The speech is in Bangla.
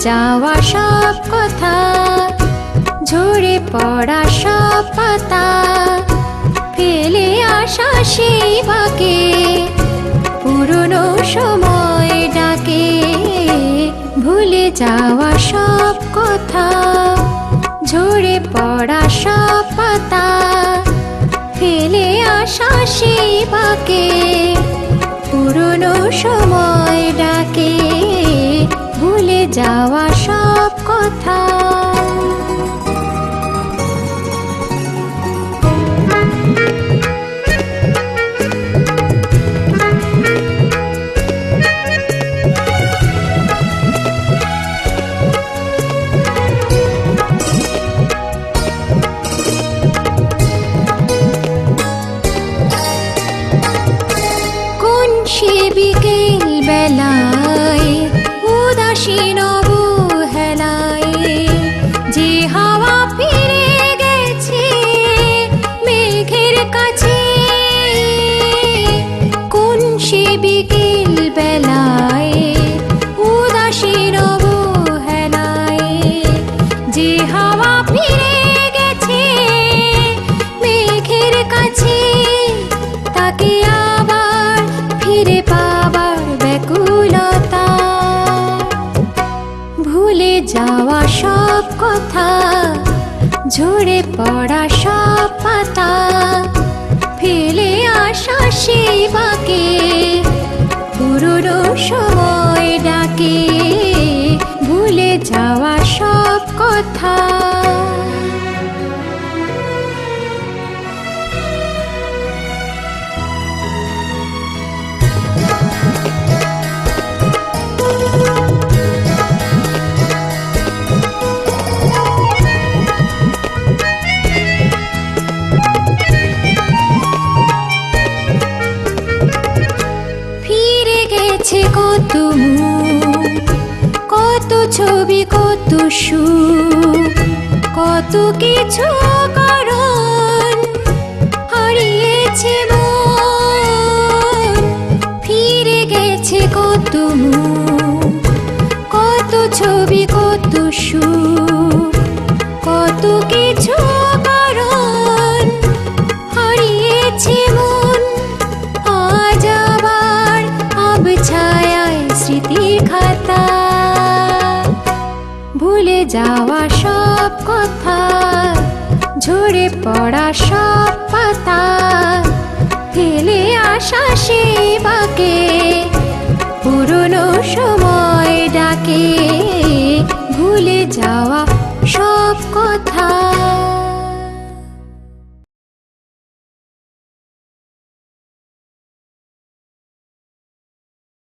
যাওয়া সব কথা, ঝরে পড়া সব পাতা, ফেলে আসা সেই বাঁকে পুরনো সময় ডাকে। ভুলে যাওয়া সব কথা, ঝরে পড়া সব পাতা, ফেলে আসা সেই বাঁকে পুরনো সময় ডাকে। ভুলে যাওয়া সব কথা। সে বিকেল বেলায় উদাসীন অবহেলায় যে হাওয়া ফিরে গেছে মেঘের কাছে। কোন সে বিকেল বেলায় উদাসীন অবহেলায় যে হাওয়া ফিরে গেছে মেঘের কাছে। তাকে ফিরে পাবার ব্যাকুলতা, ভুলে যাওয়া সব কথা, ঝরে পড়া সব পাতা, ফেলে আসা সেই বাঁকে পুরনো সময় ডাকে। ভুলে যাওয়া সব কথা। কত মুখ, কত ছবি, কত সুখ, কত কিছু কারণ হারিয়েছে মন। ফিরে গেছে কত মুখ, কত ছবি, কত সুখ, কত কিছু কারণ হারিয়েছে মন। আজ আবার ছায়ায় স্মৃতির খাতা, ভুলে যাওয়া সব কথা, ঝরে পড়া সব পাতা, ফেলে আসা সেই বাঁকে পুরনো সময় ডাকে। ভুলে যাওয়া সব কথা।